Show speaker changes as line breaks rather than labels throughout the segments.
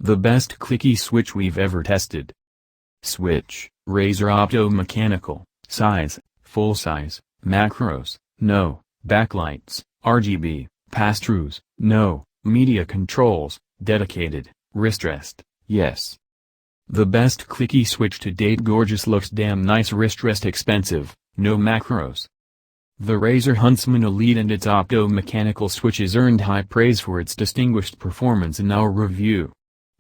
The best clicky switch we've ever tested. Switch, Razer Opto Mechanical, size, full size, macros, no, backlights, RGB, pass-throughs, no, media controls, dedicated, wrist rest, yes. The best clicky switch to date. Gorgeous, looks damn nice, wrist rest expensive, no macros. The Razer Huntsman Elite and its Opto Mechanical switches earned high praise for its distinguished performance in our review.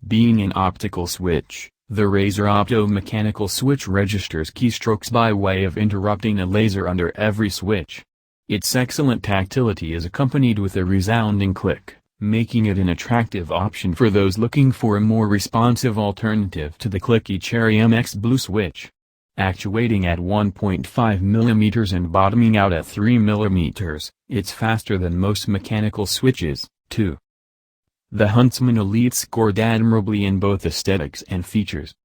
Being an optical switch, the Razer Opto Mechanical switch registers keystrokes by way of interrupting a laser under every switch. Its excellent tactility is accompanied with a resounding click, making it an attractive option for those looking for a more responsive alternative to the clicky Cherry MX Blue switch. Actuating at 1.5 mm and bottoming out at 3 mm, it's faster than most mechanical switches, too. The Huntsman Elite scored admirably in both aesthetics and features.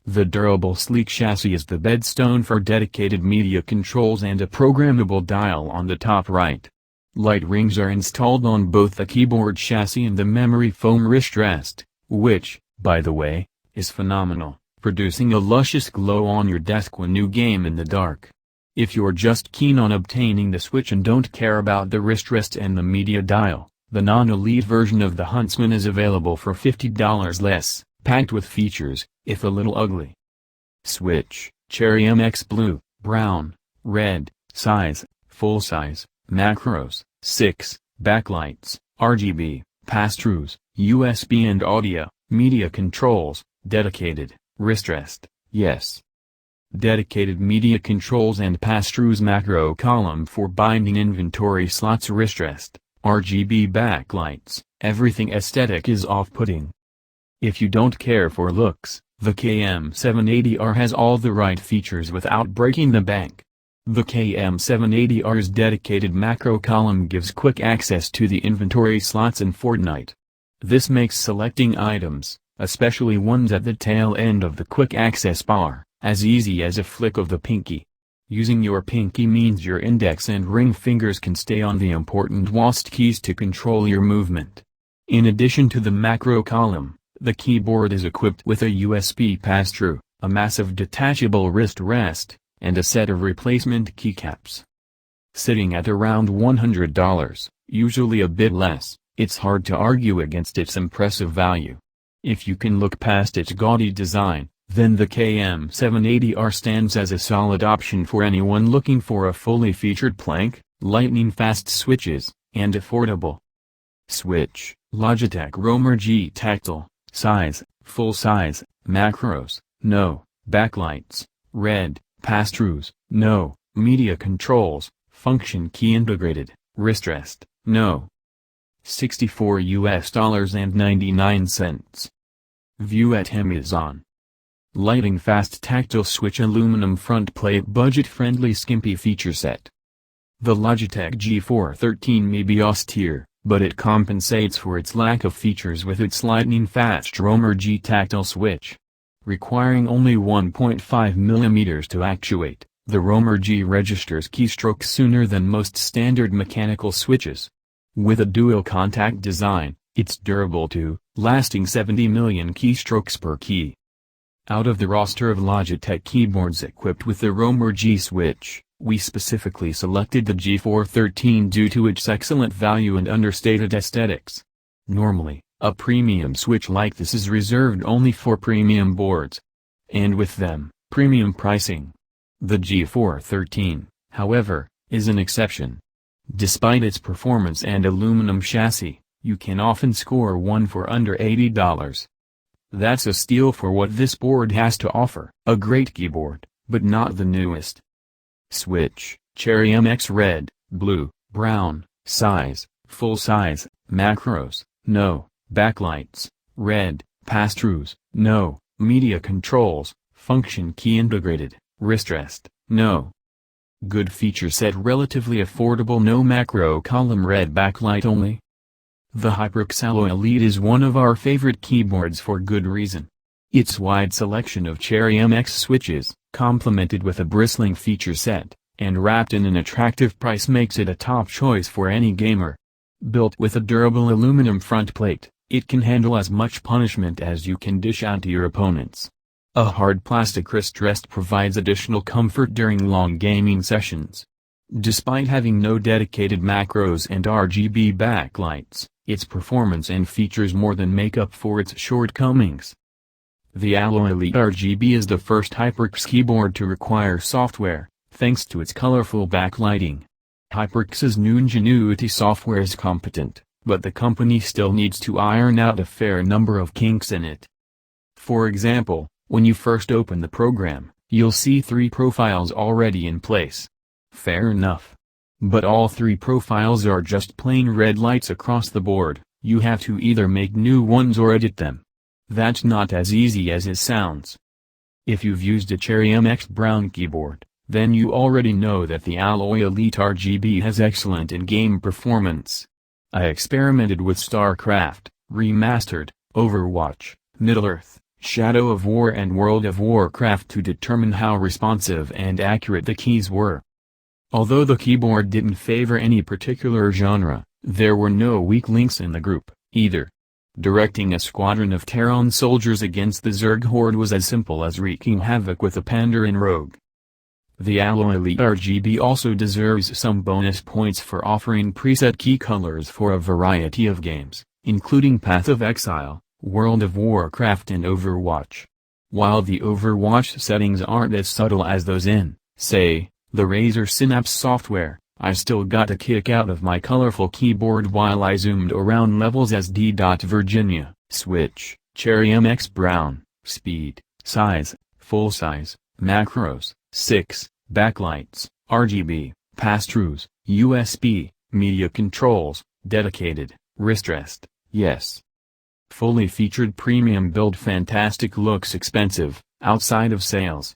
The durable sleek chassis is the bedstone for dedicated media controls and a programmable dial on the top right. Light rings are installed on both the keyboard chassis and the memory foam wrist rest, which, by the way, is phenomenal, producing a luscious glow on your desk when you game in the dark. If you're just keen on obtaining the switch and don't care about the wrist rest and the media dial, the non-elite version of the Huntsman is available for $50 less, packed with features, if a little ugly. Switch, Cherry MX Blue, Brown, Red, size, full size, macros, 6, backlights, RGB, pass-throughs, USB and audio, media controls, dedicated, wrist rest, yes. Dedicated media controls and pass-throughs, macro column for binding inventory slots, wrist rest, RGB backlights, everything aesthetic is off-putting. If you don't care for looks, the KM780R has all the right features without breaking the bank. The KM780R's dedicated macro column gives quick access to the inventory slots in Fortnite. This makes selecting items, especially ones at the tail end of the quick access bar, as easy as a flick of the pinky. Using your pinky means your index and ring fingers can stay on the important WASD keys to control your movement. In addition to the macro column, the keyboard is equipped with a USB pass-through, a massive detachable wrist rest, and a set of replacement keycaps. Sitting at around $100, usually a bit less, it's hard to argue against its impressive value. If you can look past its gaudy design, then the KM780R stands as a solid option for anyone looking for a fully featured plank, lightning-fast switches, and affordable. Switch, Logitech Roamer G Tactile, size, full size, macros, no, backlights, red, pass-throughs, no, media controls, function key integrated, wrist rest, no. $64.99. View at Amazon. Lighting fast tactile switch, aluminum front plate, budget-friendly skimpy feature set. The Logitech G413 may be austere, but it compensates for its lack of features with its lightning-fast Roamer G tactile switch. Requiring only 1.5 mm to actuate, the Roamer G registers keystrokes sooner than most standard mechanical switches. With a dual-contact design, it's durable too, lasting 70 million keystrokes per key. Out of the roster of Logitech keyboards equipped with the Roamer G switch, we specifically selected the G413 due to its excellent value and understated aesthetics. Normally, a premium switch like this is reserved only for premium boards. And with them, premium pricing. The G413, however, is an exception. Despite its performance and aluminum chassis, you can often score one for under $80. That's a steal for what this board has to offer. A great keyboard, but not the newest. Switch, Cherry MX Red, Blue, Brown, size, full size, macros, no, backlights, red, pass-throughs, no, media controls, function key integrated, wrist rest, no. Good feature set, relatively affordable, no macro column, red backlight only. The HyperX Alloy Elite is one of our favorite keyboards for good reason. Its wide selection of Cherry MX switches, complemented with a bristling feature set, and wrapped in an attractive price makes it a top choice for any gamer. Built with a durable aluminum front plate, It can handle as much punishment as you can dish out to your opponents. A hard plastic wrist rest provides additional comfort during long gaming sessions. Despite having no dedicated macros and RGB backlights, its performance and features more than make up for its shortcomings. The Allo Elite RGB is the first HyperX keyboard to require software, thanks to its colorful backlighting. HyperX's new Ingenuity software is competent, but the company still needs to iron out a fair number of kinks in it. For example, when you first open the program, you'll see 3 profiles already in place. Fair enough. But all 3 profiles are just plain red lights across the board. You have to either make new ones or edit them. That's not as easy as it sounds. If you've used a Cherry MX Brown keyboard, then you already know that the Alloy Elite RGB has excellent in-game performance. I experimented with StarCraft, Remastered, Overwatch, Middle-earth, Shadow of War and World of Warcraft to determine how responsive and accurate the keys were. Although the keyboard didn't favor any particular genre, there were no weak links in the group, either. Directing a squadron of Terran soldiers against the Zerg horde was as simple as wreaking havoc with a Pandaren rogue. The Allo Elite RGB also deserves some bonus points for offering preset key colors for a variety of games, including Path of Exile, World of Warcraft and Overwatch. While the Overwatch settings aren't as subtle as those in, say, the Razer Synapse software, I still got a kick out of my colorful keyboard while I zoomed around levels as D. Virginia, Switch, Cherry MX Brown, Speed, Size, Full Size, Macros, 6, Backlights, RGB, Pass-throughs, USB, Media Controls, Dedicated, Wrist Rest, yes. Fully featured premium build fantastic looks expensive, outside of sales.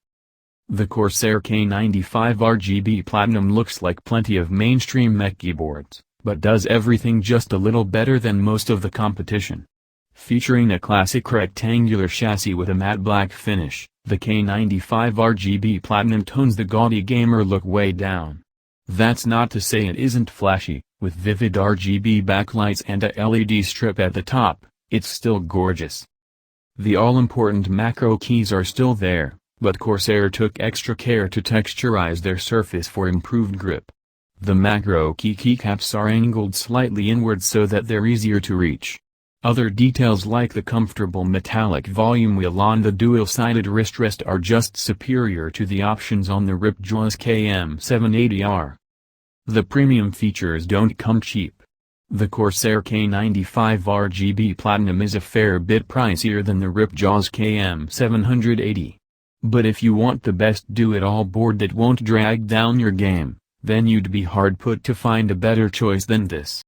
The Corsair K95 RGB Platinum looks like plenty of mainstream mech keyboards, but does everything just a little better than most of the competition. Featuring a classic rectangular chassis with a matte black finish, the K95 RGB Platinum tones the gaudy gamer look way down. That's not to say it isn't flashy, with vivid RGB backlights and a LED strip at the top, it's still gorgeous. The all-important macro keys are still there, but Corsair took extra care to texturize their surface for improved grip. The macro keycaps are angled slightly inward so that they're easier to reach. Other details like the comfortable metallic volume wheel on the dual-sided wrist rest are just superior to the options on the Ripjaws KM780R. The premium features don't come cheap. The Corsair K95 RGB Platinum is a fair bit pricier than the Ripjaws KM780. But if you want the best do-it-all board that won't drag down your game, then you'd be hard put to find a better choice than this.